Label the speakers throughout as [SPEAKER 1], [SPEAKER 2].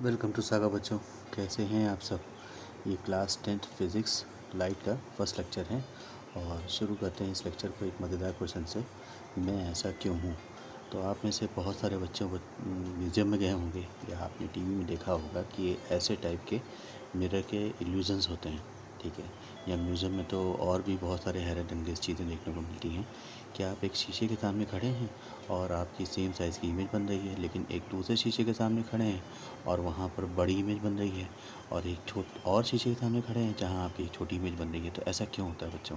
[SPEAKER 1] Welcome to saga बच्चों। कैसे हैं आप सब। ये क्लास 10th फिज़िक्स लाइट का फर्स्ट लेक्चर है और शुरू करते हैं इस लेक्चर को एक मज़ेदार क्वेश्चन से। मैं ऐसा क्यों हूँ। तो आप में से बहुत सारे बच्चों म्यूज़ियम में गए होंगे या आपने टीवी में देखा होगा कि ये ऐसे टाइप के मिरर के इल्यूजन्स होते हैं। ठीक है, या म्यूज़ियम में तो और भी बहुत सारे हैरत अंगेज़ चीज़ें देखने को मिलती हैं कि आप एक शीशे के सामने खड़े हैं और आपकी सेम साइज़ की इमेज बन रही है, लेकिन एक दूसरे शीशे के सामने खड़े हैं और वहाँ पर बड़ी इमेज बन रही है, और एक और शीशे के सामने खड़े हैं जहाँ आपकी एक छोटी इमेज बन रही है। तो ऐसा क्यों होता है बच्चों।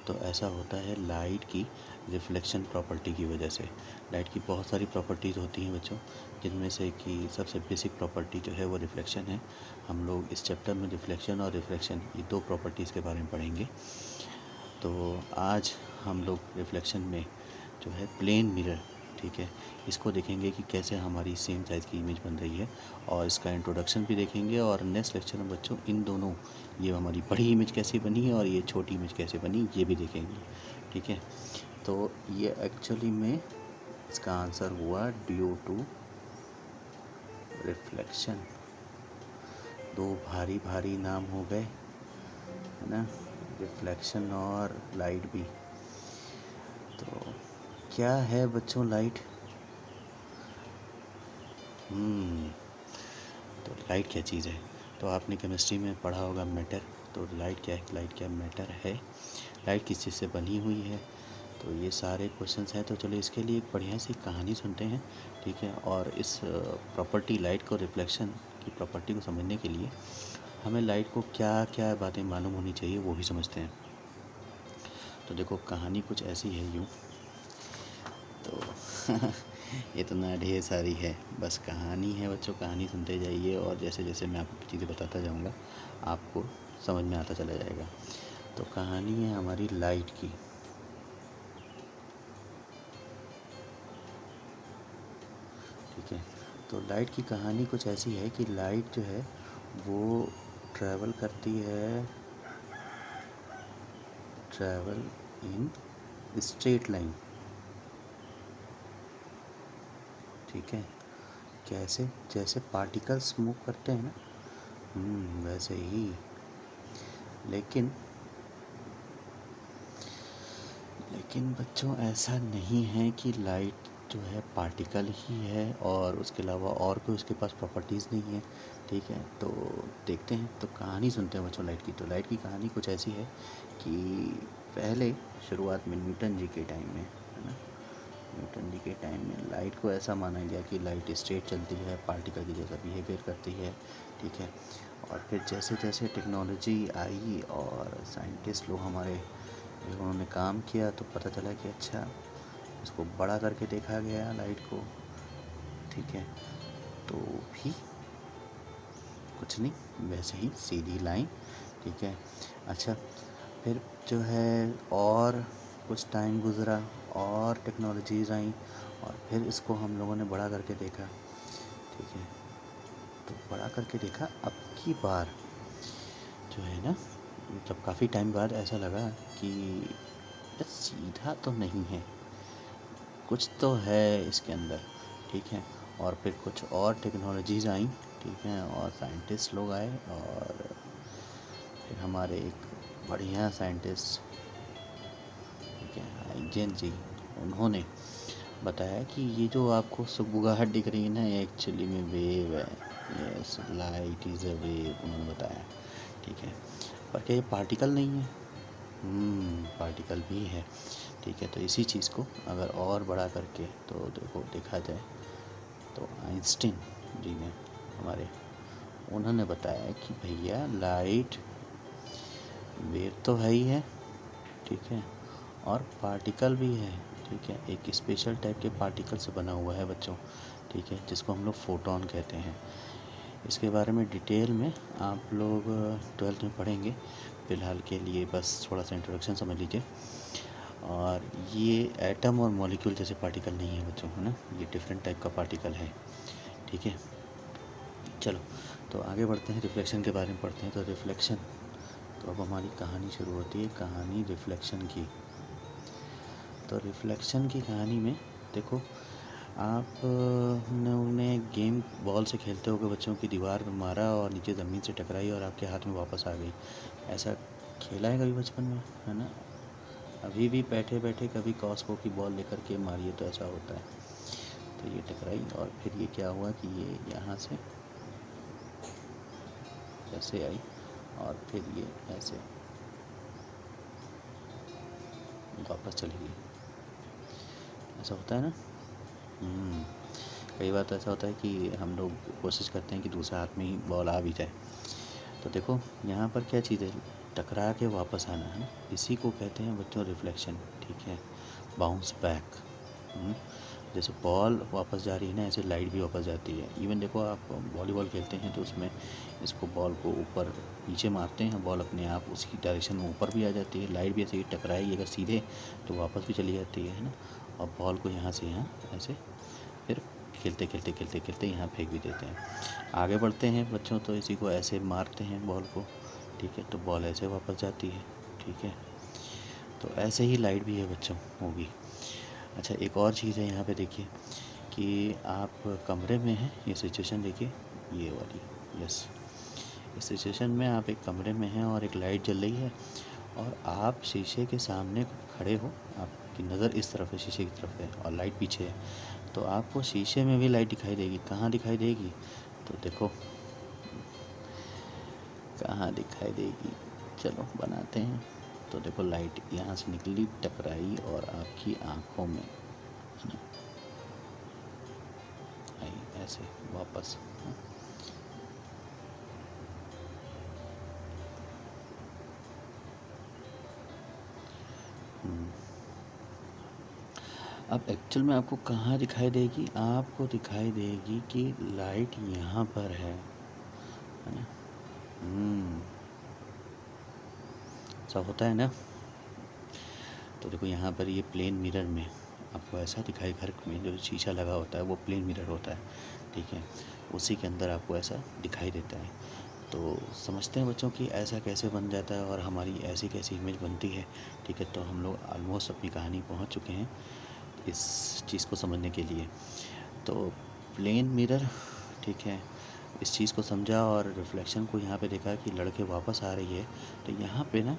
[SPEAKER 1] तो ऐसा होता है लाइट की रिफ्लेक्शन प्रॉपर्टी की वजह से। लाइट की बहुत सारी प्रॉपर्टीज़ होती हैं बच्चों, जिनमें से कि सबसे बेसिक प्रॉपर्टी जो है वो रिफ्लेक्शन है। हम लोग इस चैप्टर में रिफ्लेक्शन और रिफ्रैक्शन ये दो प्रॉपर्टीज़ के बारे में पढ़ेंगे। तो आज हम लोग रिफ्लेक्शन में जो है प्लेन मिरर, ठीक है, इसको देखेंगे कि कैसे हमारी सेम साइज़ की इमेज बन रही है, और इसका इंट्रोडक्शन भी देखेंगे। और नेक्स्ट लेक्चर में बच्चों इन दोनों, ये हमारी बड़ी इमेज कैसे बनी है और ये छोटी इमेज कैसे बनी, ये भी देखेंगे। ठीक है, तो ये एक्चुअली में इसका आंसर हुआ ड्यू टू रिफ्लेक्शन। दो भारी भारी नाम हो गए, है ना, रिफ्लेक्शन और लाइट भी। तो क्या है बच्चों लाइट। तो लाइट क्या चीज़ है। तो आपने केमिस्ट्री में पढ़ा होगा मैटर। तो लाइट क्या है, लाइट क्या मैटर है, लाइट किस चीज़ से बनी हुई है। तो ये सारे क्वेश्चंस हैं। तो चलो इसके लिए एक बढ़िया सी कहानी सुनते हैं। ठीक है, और इस प्रॉपर्टी लाइट को, रिफ्लेक्शन की प्रॉपर्टी को समझने के लिए हमें लाइट को क्या क्या बातें मालूम होनी चाहिए वो भी समझते हैं। तो देखो कहानी कुछ ऐसी है यूँ। तो इतना ढेर सारी है, बस कहानी है बच्चों, कहानी सुनते जाइए और जैसे जैसे मैं आपको चीज़ें बताता जाऊंगा आपको समझ में आता चला जाएगा। तो कहानी है हमारी लाइट की। ठीक है, तो लाइट की कहानी कुछ ऐसी है कि लाइट जो है वो ट्रैवल करती है, ट्रैवल इन स्ट्रेट लाइन। ठीक है, कैसे, जैसे पार्टिकल्स मूव करते हैं ना, वैसे ही। लेकिन लेकिन बच्चों ऐसा नहीं है कि लाइट जो है पार्टिकल ही है और उसके अलावा और कोई उसके पास प्रॉपर्टीज़ नहीं है। ठीक है, तो देखते हैं, तो कहानी सुनते हैं बच्चों लाइट की। तो लाइट की कहानी कुछ ऐसी है कि पहले शुरुआत में न्यूटन जी के टाइम में, है ना, न्यूटन जी के टाइम में लाइट को ऐसा माना गया कि लाइट स्ट्रेट चलती है, पार्टिकल की जैसा बिहेवियर करती है। ठीक है, और फिर जैसे जैसे टेक्नोलॉजी आई और साइंटिस्ट लोग हमारे, जब उन्होंने काम किया तो पता चला कि अच्छा, इसको बड़ा करके देखा गया लाइट को। ठीक है, तो भी कुछ नहीं, वैसे ही सीधी लाइन। ठीक है, अच्छा, फिर जो है और कुछ टाइम गुज़रा और टेक्नोलॉजीज़ आई और फिर इसको हम लोगों ने बड़ा करके देखा। ठीक है, तो बड़ा करके देखा, अब की बार जो है ना, मतलब काफ़ी टाइम बाद ऐसा लगा कि सीधा तो नहीं है, कुछ तो है इसके अंदर। ठीक है, और फिर कुछ और टेक्नोलॉजीज़ आई। ठीक है, और साइंटिस्ट लोग आए और फिर हमारे एक बढ़िया साइंटिस्ट, ठीक है, आइंस्टाइन जी, उन्होंने बताया कि ये जो आपको सुगबुगाहट दिख रही है ना, ये एक्चुअली में वेव है। Yes, light is a wave, उन्होंने बताया। ठीक है, पर क्या ये पार्टिकल नहीं है। पार्टिकल भी है। ठीक है, तो इसी चीज़ को अगर और बड़ा करके तो देखो देखा जाए तो आइंस्टीन जी ने हमारे, उन्होंने बताया कि भैया लाइट वेव तो है ही है। ठीक है, और पार्टिकल भी है। ठीक है, एक स्पेशल टाइप के पार्टिकल से बना हुआ है बच्चों। ठीक है, जिसको हम लोग फोटोन कहते हैं। इसके बारे में डिटेल में आप लोग 12th में पढ़ेंगे। फ़िलहाल के लिए बस थोड़ा सा इंट्रोडक्शन समझ लीजिए। और ये एटम और मॉलिक्यूल जैसे पार्टिकल नहीं है बच्चों, है ना, ये डिफरेंट टाइप का पार्टिकल है। ठीक है, चलो तो आगे बढ़ते हैं, रिफ्लेक्शन के बारे में पढ़ते हैं। तो रिफ्लेक्शन, तो अब हमारी कहानी शुरू होती है, कहानी रिफ्लेक्शन की। तो रिफ्लेक्शन की कहानी में देखो, आपने उन्हें गेम बॉल से खेलते हुए बच्चों की दीवार में मारा और नीचे ज़मीन से टकराई और आपके हाथ में वापस आ गई। ऐसा खेला है कभी बचपन में, है ना? अभी भी बैठे बैठे कभी कॉस्को की बॉल लेकर के मारिए तो ऐसा होता है। तो ये टकराई और फिर ये क्या हुआ कि ये यहाँ से ऐसे आई और फिर ये ऐसे वापस चली गई। ऐसा होता है ना। कई बार तो ऐसा होता है कि हम लोग कोशिश करते हैं कि दूसरे हाथ में ही बॉल आ भी जाए। तो देखो यहाँ पर क्या चीज़ है, टकरा के वापस आना है, इसी को कहते हैं बच्चों रिफ्लेक्शन। ठीक है, बाउंस बैक। जैसे बॉल वापस जा रही है ना, ऐसे लाइट भी वापस जाती है। इवन देखो आप वॉलीबॉल खेलते हैं तो उसमें इसको बॉल को ऊपर नीचे मारते हैं, बॉल अपने आप उसी डायरेक्शन में ऊपर भी आ जाती है। लाइट भी ऐसे ही टकराएगी अगर सीधे तो वापस भी चली जाती है ना। और बॉल को यहाँ से यहाँ ऐसे फिर खेलते खेलते खेलते खेलते यहाँ फेंक भी देते हैं। आगे बढ़ते हैं बच्चों तो इसी को ऐसे मारते हैं बॉल को। ठीक है, तो बॉल ऐसे वापस जाती है। ठीक है, तो ऐसे ही लाइट भी है बच्चों होगी। अच्छा, एक और चीज़ है यहाँ पे देखिए कि आप कमरे में हैं, ये सिचुएशन देखिए ये वाली। यस, इस सिचुएशन में आप एक कमरे में हैं और एक लाइट जल रही है और आप शीशे के सामने खड़े हो, आपकी नज़र इस तरफ है, शीशे की तरफ है और लाइट पीछे है। तो आपको शीशे में भी लाइट दिखाई देगी। कहाँ दिखाई देगी? तो देखो कहाँ दिखाई देगी, चलो बनाते हैं। तो देखो लाइट यहाँ से निकली, टकराई और आपकी आँखों में आई ऐसे वापस। अब एक्चुअल में आपको कहाँ दिखाई देगी? आपको दिखाई देगी कि लाइट यहाँ पर है ना। सब होता है ना। तो देखो यहाँ पर ये प्लेन मिरर में आपको ऐसा दिखाई, घर में जो शीशा लगा होता है वो प्लेन मिरर होता है। ठीक है, उसी के अंदर आपको ऐसा दिखाई देता है। तो समझते हैं बच्चों कि ऐसा कैसे बन जाता है और हमारी ऐसी कैसी इमेज बनती है। ठीक है, तो हम लोग ऑलमोस्ट अपनी कहानी पहुँच चुके हैं इस चीज़ को समझने के लिए। तो प्लेन मिरर, ठीक है, इस चीज़ को समझा और रिफ्लेक्शन को यहाँ पे देखा कि लड़के वापस आ रही है। तो यहाँ पे ना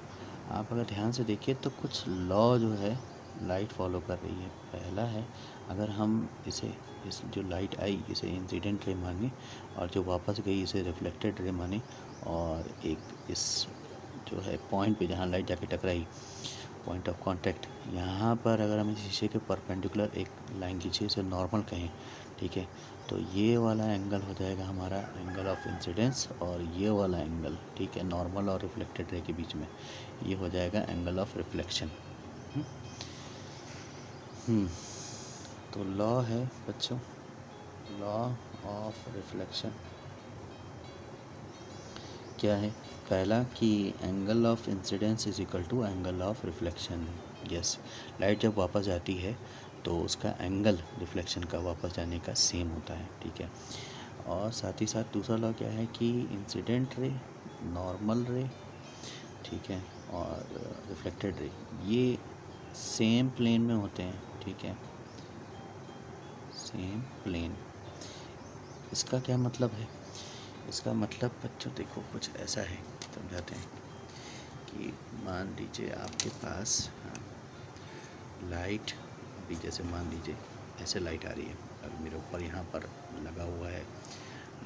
[SPEAKER 1] आप अगर ध्यान से देखिए तो कुछ लॉ जो है लाइट फॉलो कर रही है। पहला है, अगर हम इसे इस जो लाइट आई इसे इंसिडेंट रे माने और जो वापस गई इसे रिफ्लेक्टेड रे माने, और एक इस जो है पॉइंट पे जहाँ लाइट जाके टकराई, पॉइंट ऑफ कांटेक्ट, यहाँ पर अगर हम इस शीशे के परपेंडिकुलर एक लाइन खींचे, इसे नॉर्मल कहें। ठीक है, तो ये वाला एंगल हो जाएगा हमारा एंगल ऑफ इंसिडेंस और ये वाला एंगल, ठीक है, नॉर्मल और रिफ्लेक्टेड रे के बीच में, ये हो जाएगा एंगल ऑफ रिफ्लेक्शन। तो लॉ है बच्चों, लॉ ऑफ रिफ्लेक्शन क्या है? पहला कि angle of incidence is equal to angle of reflection. Yes, light जब वापस जाती है तो उसका एंगल रिफ्लेक्शन का वापस जाने का सेम होता है। ठीक है, और साथ ही साथ दूसरा लॉ क्या है कि इंसिडेंट रे, नॉर्मल रे, ठीक है, और रिफ्लेक्टेड रे ये सेम प्लेन में होते हैं। ठीक है, सेम प्लेन। इसका क्या मतलब है? इसका मतलब बच्चों देखो कुछ ऐसा है, समझाते हैं कि मान लीजिए आपके पास लाइट, अभी जैसे मान लीजिए ऐसे लाइट आ रही है, अब मेरे ऊपर यहाँ पर लगा हुआ है,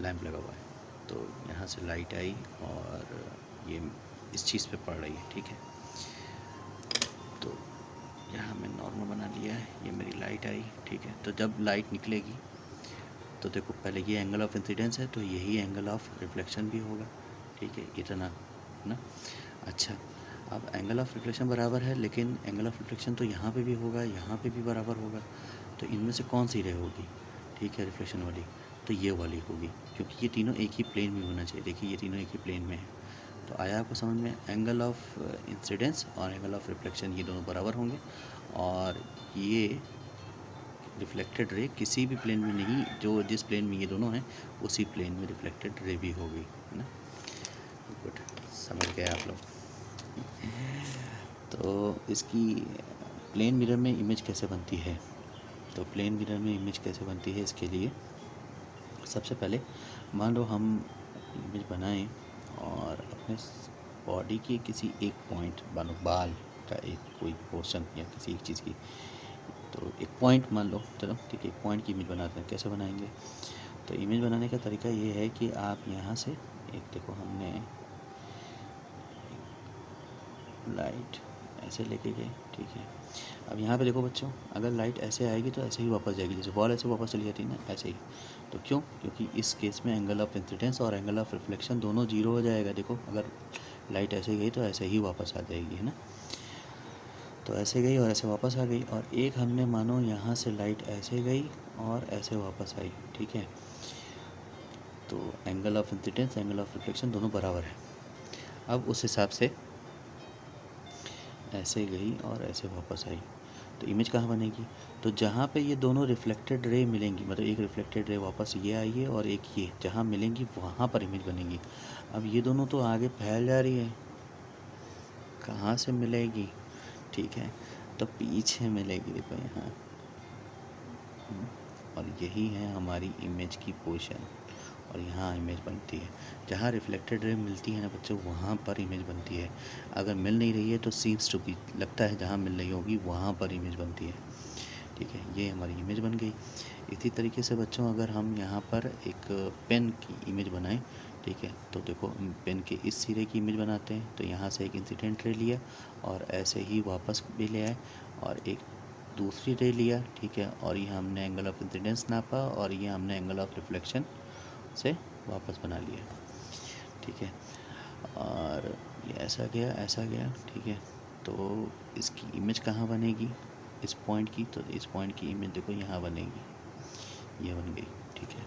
[SPEAKER 1] लैंप लगा हुआ है, तो यहाँ से लाइट आई और ये इस चीज़ पे पड़ रही है। ठीक है, तो यहाँ मैं नॉर्मल बना लिया है, ये मेरी लाइट आई। ठीक है, तो जब लाइट निकलेगी तो देखो पहले ये एंगल ऑफ इंसिडेंस है तो यही एंगल ऑफ रिफ्लेक्शन भी होगा। ठीक है, इतना ना। अच्छा, अब एंगल ऑफ रिफ्लेक्शन बराबर है, लेकिन एंगल ऑफ रिफ्लेक्शन तो यहाँ पे भी होगा, यहाँ पे भी बराबर होगा। तो इनमें से कौन सी रे होगी? ठीक है, रिफ्लेक्शन वाली, तो ये वाली होगी, क्योंकि ये तीनों एक ही प्लेन में होना चाहिए। देखिए ये तीनों एक ही प्लेन में है। तो आया आपको समझ में? एंगल ऑफ इंसिडेंस और एंगल ऑफ रिफ्लेक्शन ये दोनों बराबर होंगे, और ये रिफ्लेक्टेड रे किसी भी प्लेन में नहीं, जो जिस प्लेन में ये दोनों हैं उसी प्लेन में रिफ्लेक्टेड रे भी होगी, है ना। गुड, समझ गए आप लोग। तो इसकी प्लेन मिरर में इमेज कैसे बनती है? तो प्लेन मिरर में इमेज कैसे बनती है, इसके लिए सबसे पहले मान लो हम इमेज बनाएं और अपने बॉडी के किसी एक पॉइंट, मानो बाल का एक कोई पोर्शन या किसी एक चीज़ की, तो एक पॉइंट मान लो, चलो ठीक है, एक पॉइंट की इमेज बनाते हैं। कैसे बनाएंगे? तो इमेज बनाने का तरीका ये है कि आप यहाँ से एक, देखो हमने लाइट ऐसे लेके गए, ठीक है। अब यहाँ पे देखो बच्चों, अगर लाइट ऐसे आएगी तो ऐसे ही वापस जाएगी, जैसे बॉल ऐसे वापस चली जाती है ना, ऐसे ही। तो क्यों? क्योंकि इस केस में एंगल ऑफ इंसिडेंस और एंगल ऑफ रिफ्लेक्शन दोनों जीरो हो जाएगा। देखो अगर लाइट ऐसे गई तो ऐसे ही वापस आ जाएगी, है ना। तो ऐसे गई और ऐसे वापस आ गई, और एक हमने मानो यहाँ से लाइट ऐसे गई और ऐसे वापस आई, ठीक है। तो angle of incidence, angle of reflection दोनों बराबर है। अब उस हिसाब से ऐसे गई और ऐसे वापस आई, तो इमेज कहाँ बनेगी? तो जहाँ पे ये दोनों रिफ्लेक्टेड रे मिलेंगी, मतलब एक रिफ्लेक्टेड रे वापस ये आई है और एक ये, जहाँ मिलेंगी वहाँ पर इमेज बनेगी। अब ये दोनों तो आगे फैल जा रही है, कहाँ से मिलेगी? ठीक है, तो पीछे मिलेगी, देखो यहाँ। और यही है हमारी इमेज की पोजीशन, और यहाँ इमेज बनती है। जहाँ रिफ्लेक्टेड रे मिलती है ना बच्चों, वहाँ पर इमेज बनती है। अगर मिल नहीं रही है तो सीम्स टू बी, लगता है जहाँ मिल रही होगी वहाँ पर इमेज बनती है, ठीक है। ये हमारी इमेज बन गई। इसी तरीके से बच्चों, अगर हम यहाँ पर एक पेन की इमेज बनाएं, ठीक है, तो देखो पेन के इस सिरे की इमेज बनाते हैं, तो यहाँ से एक इंसिडेंट रे लिया और ऐसे ही वापस भी ले आए, और एक दूसरी रे लिया, ठीक है, और ये हमने एंगल ऑफ इंसिडेंस नापा और ये हमने एंगल ऑफ रिफ्लेक्शन से वापस बना लिया, ठीक है। और ये ऐसा गया, ऐसा गया, ठीक है। तो इसकी इमेज कहाँ बनेगी? इस पॉइंट की, तो इस पॉइंट की इमेज देखो यहाँ बनेगी, ये बन गई, ठीक है।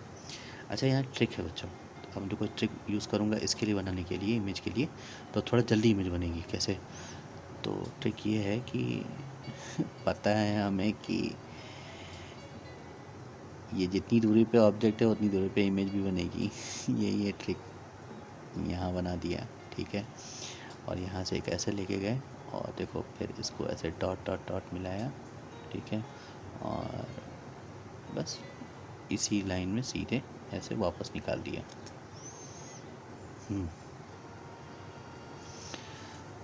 [SPEAKER 1] अच्छा, यहाँ ट्रिक है बच्चों, अब देखो ट्रिक यूज़ करूँगा इसके लिए बनाने के लिए, इमेज के लिए, तो थोड़ा जल्दी इमेज बनेगी। कैसे? तो ट्रिक ये है कि पता है हमें कि ये जितनी दूरी पे ऑब्जेक्ट है उतनी दूरी पे इमेज भी बनेगी। ये ट्रिक यहाँ बना दिया, ठीक है। और यहाँ से एक ऐसे लेके गए और देखो फिर इसको ऐसे डॉट डॉट डॉट मिलाया, ठीक है, और बस इसी लाइन में सीधे ऐसे वापस निकाल दिया।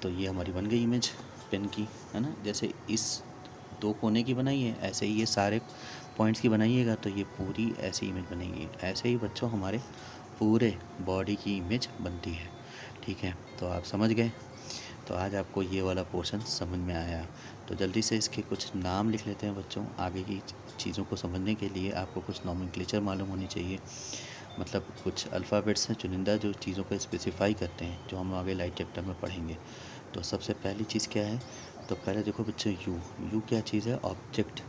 [SPEAKER 1] तो ये हमारी बन गई इमेज पेन की, है ना। जैसे इस दो कोने की बनाई है, ऐसे ही ये सारे पॉइंट्स की बनाइएगा तो ये पूरी ऐसी इमेज बनेगी। ऐसे ही बच्चों हमारे पूरे बॉडी की इमेज बनती है, ठीक है। तो आप समझ गए। तो आज आपको ये वाला पोर्शन समझ में आया, तो जल्दी से इसके कुछ नाम लिख लेते हैं बच्चों। आगे की चीज़ों को समझने के लिए आपको कुछ नॉमेनक्लेचर मालूम होनी चाहिए, मतलब कुछ अल्फ़ाबेट्स हैं चुनिंदा जो चीज़ों को स्पेसिफाई करते हैं, जो हम आगे लाइट चैप्टर में पढ़ेंगे। तो सबसे पहली चीज़ क्या है? तो पहले देखो बच्चों, यू क्या चीज़ है? ऑब्जेक्ट,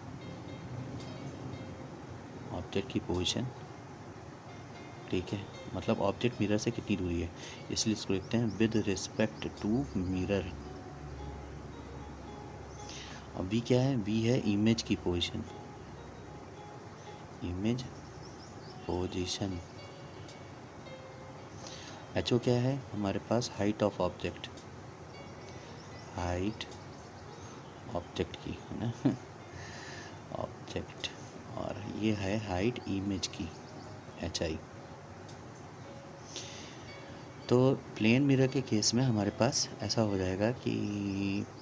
[SPEAKER 1] ऑब्जेक्ट की पोजीशन, ठीक है, मतलब ऑब्जेक्ट मिरर से कितनी दूरी है, इसलिए इसको लिखते हैं विद रिस्पेक्ट टू मिरर। अब वी क्या है? वी है इमेज की position, image position. H O क्या है? हमारे पास height of object, height object की, है ना, ऑब्जेक्ट। और ये है हाइट इमेज की, एच आई। तो प्लेन मिरर के केस में हमारे पास ऐसा हो जाएगा कि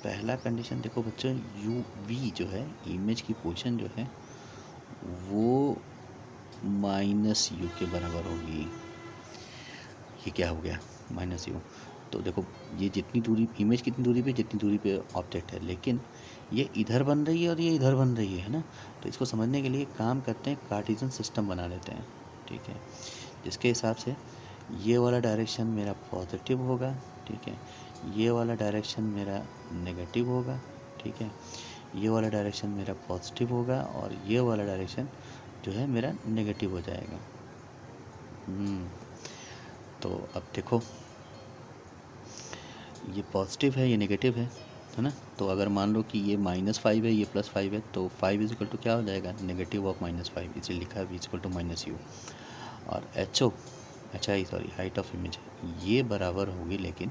[SPEAKER 1] पहला कंडीशन देखो बच्चों, यू वी जो है इमेज की पोजीशन जो है वो माइनस यू के बराबर होगी। ये क्या हो गया? Minus you. तो देखो ये जितनी दूरी, इमेज कितनी दूरी पे? जितनी दूरी पे ऑब्जेक्ट है, लेकिन ये इधर बन रही है और ये इधर बन रही है ना। तो इसको समझने के लिए काम करते हैं, कार्टेशियन सिस्टम बना लेते हैं, ठीक है, जिसके हिसाब से ये वाला डायरेक्शन मेरा पॉजिटिव होगा, ठीक है, ये वाला डायरेक्शन मेरा नेगेटिव होगा, ठीक है, ये वाला डायरेक्शन मेरा पॉजिटिव होगा और ये वाला डायरेक्शन जो है मेरा नेगेटिव हो जाएगा। तो अब देखो ये पॉजिटिव है, ये नेगेटिव है ना। तो अगर मान लो कि ये -5 है, ये +5 है, तो 5 इज इक्वल टू क्या हो जाएगा? नेगेटिव ऑफ -5, इसे लिखा है v is equal to -u। और एच ओ, अच्छा ही सॉरी, हाइट ऑफ इमेज ये बराबर होगी लेकिन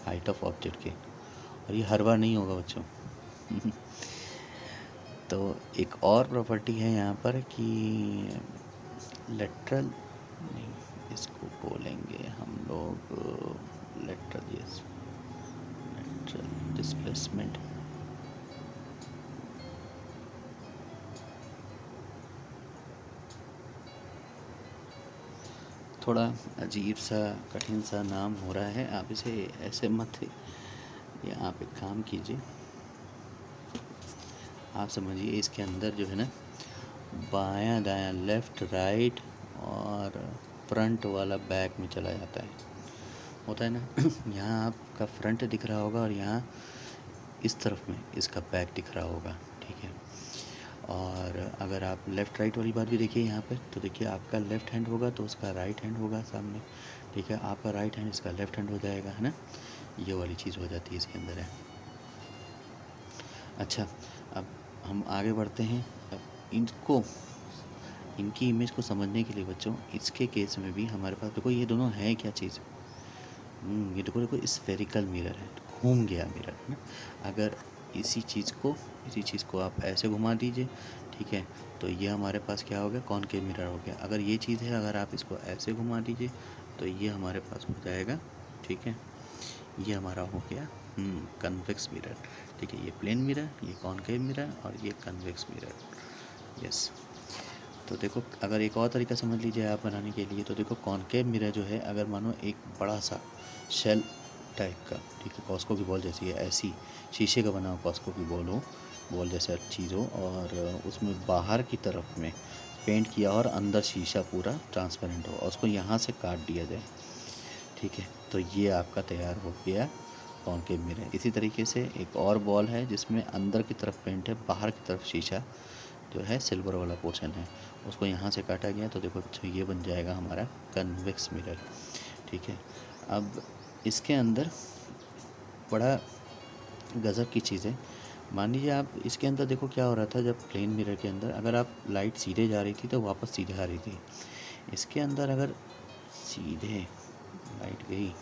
[SPEAKER 1] हाइट ऑफ ऑब्जेक्ट के, और ये हर बार नहीं होगा बच्चों। तो एक और प्रॉपर्टी है यहाँ पर कि लेटरल नहीं, इसको बोलेंगे हम लोग लेटरल, यस, लेटरल डिस्प्लेसमेंट। थोड़ा अजीब सा कठिन सा नाम हो रहा है, आप इसे ऐसे मत, या आप एक काम कीजिए, आप समझिए इसके अंदर जो है ना बायां दायां, लेफ़्ट राइट और फ्रंट वाला बैक में चला जाता है, होता है ना। यहाँ आपका फ्रंट दिख रहा होगा और यहाँ इस तरफ में इसका बैक दिख रहा होगा, ठीक है। और अगर आप लेफ़्ट राइट वाली बात भी देखिए यहाँ पे, तो देखिए आपका लेफ़्ट हैंड होगा तो उसका राइट हैंड होगा सामने, ठीक है। आपका राइट हैंड इसका लेफ़्ट हैंड हो जाएगा, है ना, ये वाली चीज़ हो जाती है इसके अंदर है। अच्छा, अब हम आगे बढ़ते हैं। अब इनकी इमेज को समझने के लिए बच्चों, इसके केस में भी हमारे पास देखो ये दोनों है क्या चीज़, ये देखो स्फेरिकल मिरर है, घूम गया मिरर, है ना। अगर इसी चीज़ को आप ऐसे घुमा दीजिए, ठीक है, तो ये हमारे पास क्या हो गया, कॉनकेव मिरर हो गया। अगर ये चीज़ है, अगर आप इसको ऐसे घुमा दीजिए तो ये हमारे पास हो जाएगा, ठीक है, ये हमारा हो गया कन्वेक्स मिरर, ठीक है। ये प्लेन मिरर, ये कॉनकेव मिरर और ये कन्वेक्स मिरर, यस। तो देखो अगर एक और तरीका समझ लीजिए आप बनाने के लिए, तो देखो कॉनकेव मिरर जो है, अगर मानो एक बड़ा सा शेल टाइप का, ठीक है, कॉस्को की बॉल जैसी है, ऐसी शीशे का बना हुआ कॉस्को की बॉल हो, बॉल जैसा चीज़ हो, और उसमें बाहर की तरफ में पेंट किया और अंदर शीशा पूरा ट्रांसपेरेंट हो, और उसको यहाँ से काट दिया जाए, ठीक है, तो ये आपका तैयार हो गया कॉनकेव मिरर। इसी तरीके से एक और बॉल है जिसमें अंदर की तरफ पेंट है, बाहर की तरफ शीशा जो है सिल्वर वाला पोर्शन है, उसको यहाँ से काटा गया, तो देखो बच्चों ये बन जाएगा हमारा कन्वेक्स मिरर, ठीक है। अब इसके अंदर बड़ा गज़ब की चीज़ है, मान लीजिए आप इसके अंदर देखो क्या हो रहा था, जब प्लेन मिरर के अंदर अगर आप लाइट सीधे जा रही थी तो वापस सीधे आ रही थी, इसके अंदर अगर सीधे लाइट गई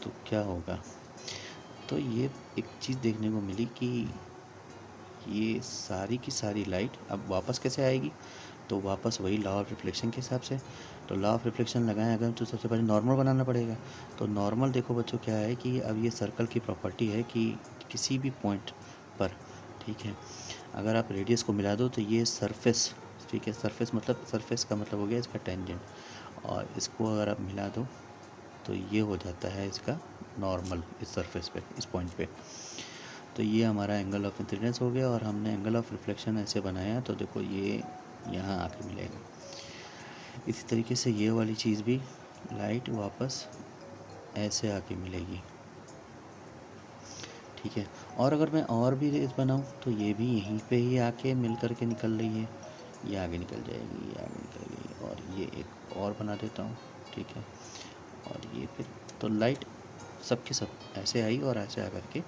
[SPEAKER 1] तो क्या होगा, तो ये एक चीज़ देखने को मिली कि ये सारी की सारी लाइट अब वापस कैसे आएगी, तो वापस वही लॉ ऑफ रिफ्लेक्शन के हिसाब से। तो लॉ ऑफ रिफ्लेक्शन लगाएं अगर, तो सबसे पहले नॉर्मल बनाना पड़ेगा। तो नॉर्मल देखो बच्चों क्या है कि अब ये सर्कल की प्रॉपर्टी है कि किसी भी पॉइंट पर, ठीक है, अगर आप रेडियस को मिला दो तो ये सरफेस, ठीक है, सरफेस मतलब, सरफेस का मतलब हो गया इसका टेंजेंट, और इसको अगर आप मिला दो तो ये हो जाता है इसका नॉर्मल, इस सरफेस पे, इस पॉइंट पे। तो ये हमारा एंगल ऑफ इंसिडेंस हो गया, और हमने एंगल ऑफ रिफ्लेक्शन ऐसे बनाया, तो देखो ये यहाँ आके मिलेगा। इसी तरीके से ये वाली चीज़ भी, लाइट वापस ऐसे आके मिलेगी, ठीक है। और अगर मैं और भी रेस बनाऊँ तो ये भी यहीं पे ही आके मिल करके निकल रही है, ये आगे निकल जाएगी, ये आगे निकल गई, और ये एक और बना देता हूँ, ठीक है, और ये फिर, तो लाइट सबके सब ऐसे आई और ऐसे आकर के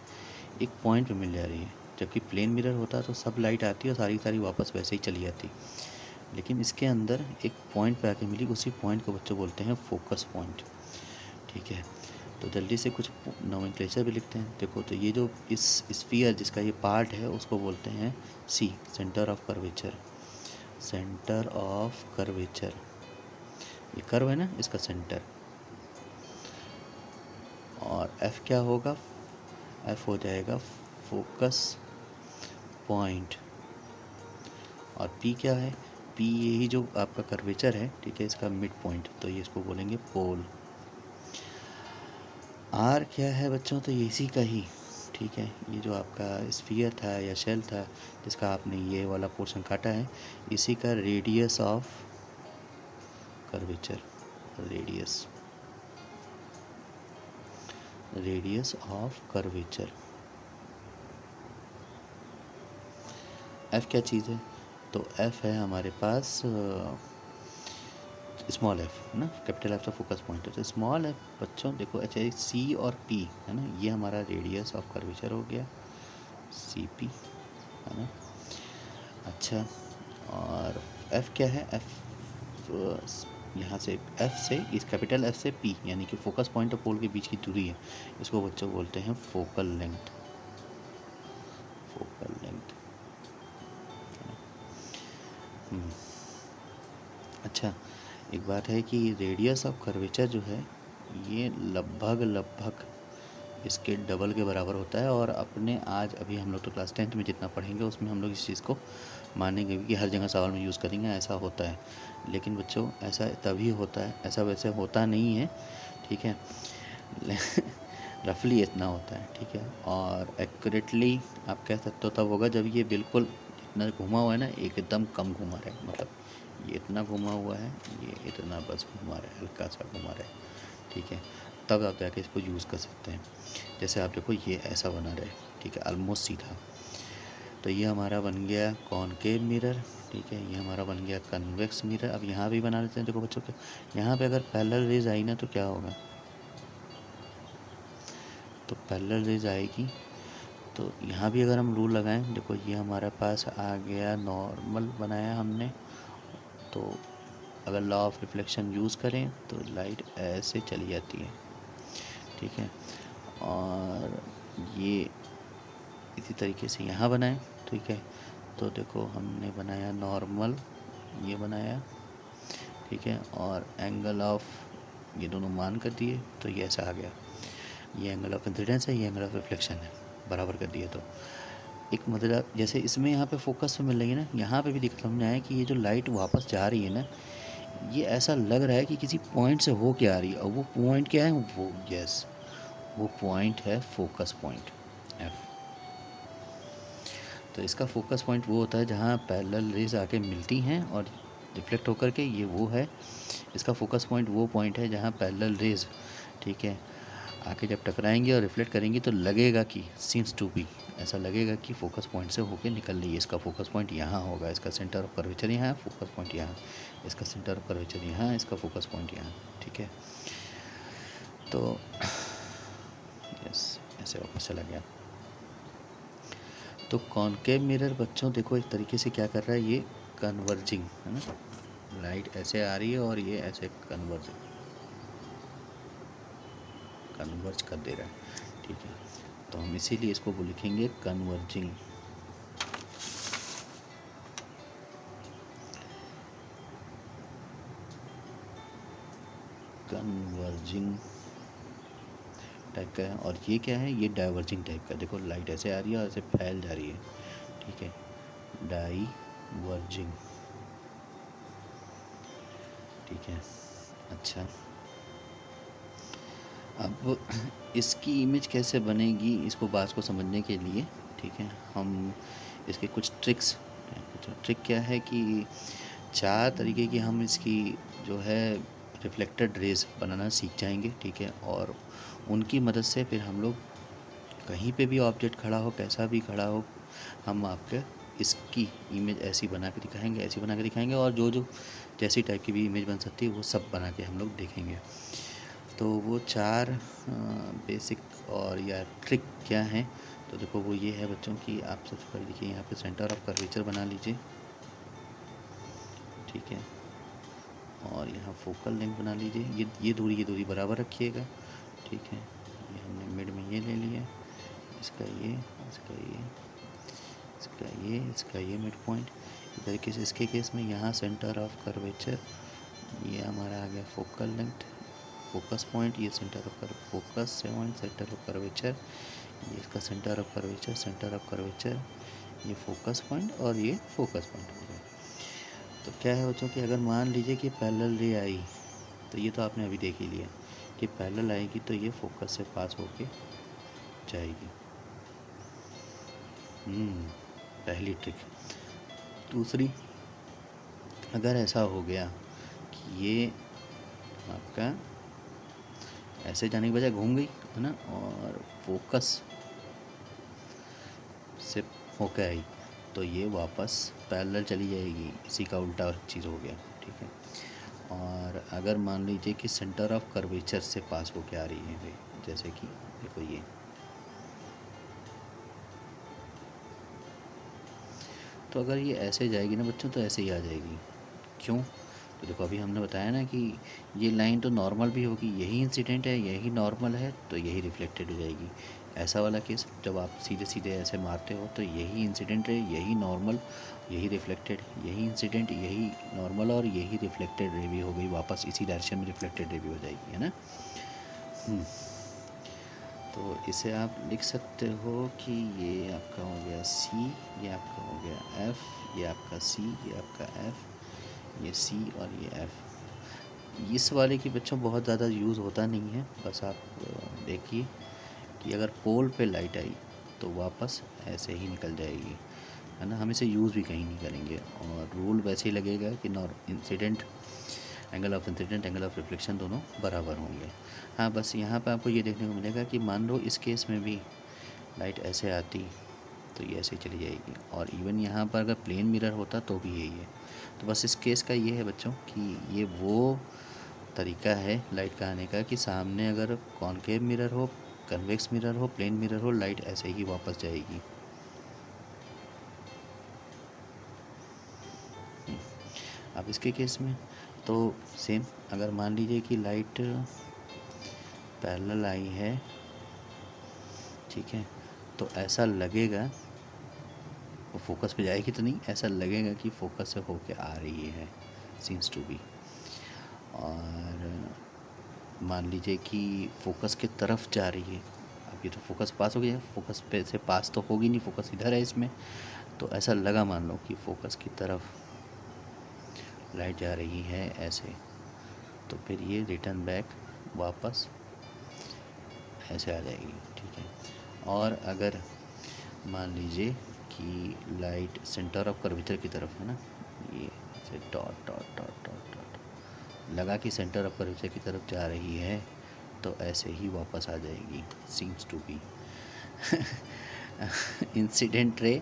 [SPEAKER 1] एक पॉइंट पे मिल जा रही है। जबकि प्लेन मिरर होता तो सब लाइट आती और सारी सारी वापस वैसे ही चली जाती, लेकिन इसके अंदर एक पॉइंट पे आके मिली, उसी पॉइंट को बच्चों बोलते हैं फोकस पॉइंट, ठीक है। तो जल्दी से कुछ नोमेनक्लेचर भी लिखते हैं, देखो तो ये जो इस स्फीयर जिसका ये पार्ट है उसको बोलते हैं C, centre of curvature, centre of curvature, ये कर्व है ना इसका सेंटर। और एफ क्या होगा, एफ हो जाएगा फोकस पॉइंट, और पी क्या है, पी यही जो आपका कर्वेचर है, ठीक है, इसका मिड पॉइंट, तो ये इसको बोलेंगे पोल। आर क्या है बच्चों, तो ये इसी का ही, ठीक है, ये जो आपका स्फीयर था या शेल था जिसका आपने ये वाला पोर्शन काटा है, इसी का radius of curvature, radius, radius of curvature. F क्या चीज़ है, तो एफ है हमारे पास स्मॉल एफ, है ना, कैपिटल एफ का फोकस पॉइंट है, तो स्मॉल एफ बच्चों देखो, अच्छा सी और पी है ना, ये हमारा रेडियस ऑफ कर्वेचर हो गया, सी पी, है ना। अच्छा, और एफ क्या है, एफ यहाँ से F से, इस कैपिटल F से P यानी कि फोकस पॉइंट और पोल के बीच की दूरी है, इसको बच्चों बोलते हैं फोकल लेंथ। Focal length. अच्छा, एक बात है कि रेडियस ऑफ कर्वेचर जो है ये लगभग इसके डबल के बराबर होता है। और अपने आज अभी हम लोग तो क्लास 10th में जितना पढ़ेंगे उसमें हम लोग इस चीज़ को मानेंगे कि हर जगह सवाल में यूज़ करेंगे, ऐसा होता है। लेकिन बच्चों ऐसा तभी होता है, ऐसा वैसे होता नहीं है, ठीक है। रफली इतना होता है, ठीक है। और एक्यूरेटली आप कह सकते हो तब होगा जब ये बिल्कुल इतना घुमा हुआ है ना, एकदम कम घुमा रहा है, मतलब ये इतना घुमा हुआ है, ये इतना बस घुमा रहा है, हल्का सा घुमा रहा है, ठीक है। तब आप जाके इसको यूज़ कर सकते हैं। जैसे आप देखो ये ऐसा बना रहा है, ठीक है, ऑलमोस्ट सीधा। तो ये हमारा बन गया कॉनकेव मिरर, ठीक है। ये हमारा बन गया कन्वेक्स मिरर। अब यहाँ भी बना लेते हैं। देखो बच्चों के यहाँ पे अगर पैरेलल रेज आई ना तो क्या होगा, तो पैरेलल रेज आएगी तो यहाँ भी अगर हम रूल लगाएं, देखो ये हमारे पास आ गया, नॉर्मल बनाया हमने। तो अगर लॉ ऑफ रिफ्लेक्शन यूज़ करें तो लाइट ऐसे चली जाती है, ठीक है। और ये इसी तरीके से यहाँ बनाएं, ठीक है। तो देखो हमने बनाया नॉर्मल, ये बनाया, ठीक है। और एंगल ऑफ ये दोनों मान कर दिए तो ये ऐसा आ गया। ये एंगल ऑफ इंसिडेंस है, ये एंगल ऑफ रिफ्लेक्शन है, बराबर कर दिए। तो एक मतलब जैसे इसमें यहाँ पे फोकस पे मिल रही है ना, यहाँ पे भी दिख समझ आया कि ये जो लाइट वापस जा रही है ना, ये ऐसा लग रहा है कि किसी पॉइंट से हो के आ रही है। और वो पॉइंट क्या है, वो यस वो पॉइंट है फोकस पॉइंट एफ। तो इसका फोकस पॉइंट वो होता है जहाँ पैरेलल रेज आके मिलती हैं और रिफ्लेक्ट होकर के, ये वो है। इसका फोकस पॉइंट वो पॉइंट है जहाँ पैरेलल रेज, ठीक है, आके जब टकराएंगे और रिफ्लेक्ट करेंगी तो लगेगा कि सीम्स टू बी, ऐसा लगेगा कि फोकस पॉइंट से होके निकल रही है। इसका फोकस पॉइंट यहाँ होगा, इसका सेंटर ऑफ कर्वेचर यहाँ है, फोकस पॉइंट यहाँ, इसका सेंटर ऑफ कर्वेचर यहाँ, इसका फोकस पॉइंट यहाँ, ठीक है। तो यस, ऐसे वापस चला गया। तो कॉनकेव मिरर बच्चों देखो एक तरीके से क्या कर रहा है, ये कन्वर्जिंग है ना, लाइट ऐसे आ रही है और ये ऐसे कन्वर्ज कर दे रहा है, ठीक है। तो हम इसीलिए इसको वो लिखेंगे कन्वर्जिंग। कन्वर्जिंग टाइप का है। और ये क्या है, ये डाइवर्जिंग टाइप का। देखो लाइट ऐसे आ रही है और ऐसे फैल जा रही है, ठीक है, डाइवर्जिंग, ठीक है। अच्छा, अब इसकी इमेज कैसे बनेगी, इसको बात को समझने के लिए, ठीक है, हम इसके कुछ ट्रिक्स, ट्रिक क्या है कि 4 तरीके की हम इसकी जो है रिफ्लेक्टेड रेज बनाना सीख जाएंगे, ठीक है। और उनकी मदद से फिर हम लोग कहीं पे भी ऑब्जेक्ट खड़ा हो, कैसा भी खड़ा हो, हम आपके इसकी इमेज ऐसी बना के दिखाएंगे, ऐसी बना के दिखाएंगे। और जो जो जैसी टाइप की भी इमेज बन सकती है वो सब बना के हम लोग देखेंगे। तो वो 4 बेसिक और या ट्रिक क्या है, तो देखो वो ये है बच्चों कि आप सबसे पहले देखिए यहाँ पे सेंटर ऑफ कर्वेचर बना लीजिए, ठीक है। और यहाँ फोकल लेंथ बना लीजिए, ये दूरी बराबर रखिएगा, ठीक है। ये हमने मिड में ये ले लिया, इसका ये, इसका ये, इसका ये, इसका ये मिड पॉइंट। इस तरीके से इसके केस में यहाँ सेंटर ऑफ कर्वेचर, ये हमारा आ गया फोकल लेंथ, फोकस पॉइंट, ये centre of focus point, centre of curvature, ये इसका centre of curvature, centre of curvature, ये फोकस पॉइंट और ये फोकस पॉइंट हो गया। तो क्या है बच्चों कि अगर मान लीजिए कि पैरेलल रे आई, तो ये तो आपने अभी देख ही लिया कि पैरेलल आएगी तो ये फोकस से पास होके जाएगी। पहली ट्रिक। दूसरी, अगर ऐसा हो गया कि ये आपका ऐसे जाने की बजाय घूम गई है ना, और फोकस से होके आई, तो ये वापस पैरेलल चली जाएगी, इसी का उल्टा चीज़ हो गया, ठीक है। और अगर मान लीजिए कि सेंटर ऑफ कर्वेचर से पास होके आ रही है, जैसे कि देखो ये, तो अगर ये ऐसे जाएगी ना बच्चों तो ऐसे ही आ जाएगी। क्यों, तो देखो अभी हमने बताया ना कि ये लाइन तो नॉर्मल भी होगी, यही इंसिडेंट है, यही नॉर्मल है, तो यही रिफ्लेक्टेड हो जाएगी। ऐसा वाला केस जब आप सीधे सीधे ऐसे मारते हो तो यही इंसिडेंट है, यही नॉर्मल, यही रिफ्लेक्टेड, यही इंसिडेंट, यही नॉर्मल और यही रिफ्लेक्टेड रे भी हो गई, वापस इसी डायरेक्शन में रिफ्लेक्टेड रे भी हो जाएगी, है ना। तो इसे आप लिख सकते हो कि ये आपका हो गया सी, ये आपका हो गया एफ, ये आपका सी, ये आपका एफ, ये सी और ये एफ। इस वाले की बच्चों बहुत ज़्यादा यूज़ होता नहीं है, बस आप देखिए कि अगर पोल पे लाइट आई तो वापस ऐसे ही निकल जाएगी, है ना। हम इसे यूज़ भी कहीं नहीं करेंगे और रूल वैसे ही लगेगा कि incident angle of incident, angle of reflection दोनों बराबर होंगे। हाँ, बस यहाँ पे आपको ये देखने को मिलेगा कि मान लो इस केस में भी लाइट ऐसे आती तो ये ऐसे चली जाएगी, और इवन यहाँ पर अगर प्लेन मिरर होता तो भी यही है। तो बस इस केस का ये है बच्चों कि ये वो तरीका है लाइट का आने का कि सामने अगर कॉनकेव मिरर हो, कन्वेक्स मिरर हो, प्लेन मिरर हो, लाइट ऐसे ही वापस जाएगी। अब इसके केस में तो सेम, अगर मान लीजिए कि लाइट पैरेलल आई है, ठीक है, तो ऐसा लगेगा, वो फोकस पे जाएगी तो नहीं, ऐसा लगेगा कि फोकस से होके आ रही है, सीम्स टू बी। और मान लीजिए कि फोकस की तरफ जा रही है, अब ये तो फोकस पास हो गया, फोकस पे से पास तो होगी नहीं, फोकस इधर है इसमें, तो ऐसा लगा मान लो कि फोकस की तरफ लाइट जा रही है ऐसे, तो फिर ये रिटर्न बैक वापस ऐसे आ जाएगी, ठीक है। और अगर मान लीजिए कि लाइट सेंटर ऑफ कर्वेचर की तरफ है ना, ये ऐसे dot dot dot dot dot लगा कि सेंटर ऑफ कर्वेचर की तरफ जा रही है, तो ऐसे ही वापस आ जाएगी, seems to be. Incident ray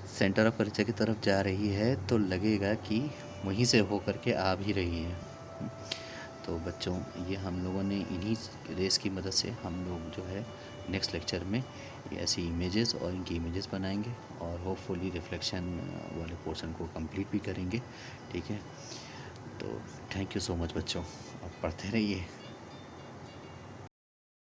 [SPEAKER 1] centre of curvature की तरफ जा रही है तो लगेगा कि वहीं से होकर के आ भी रही है। तो बच्चों, ये हम लोगों ने इन्हीं रेस की मदद से हम लोग जो है नेक्स्ट लेक्चर में ऐसी इमेजेस और इनकी इमेजेस बनाएंगे और होपफुली रिफ्लेक्शन वाले पोर्शन को कंप्लीट भी करेंगे, ठीक है। तो थैंक यू सो मच बच्चों, आप पढ़ते रहिए।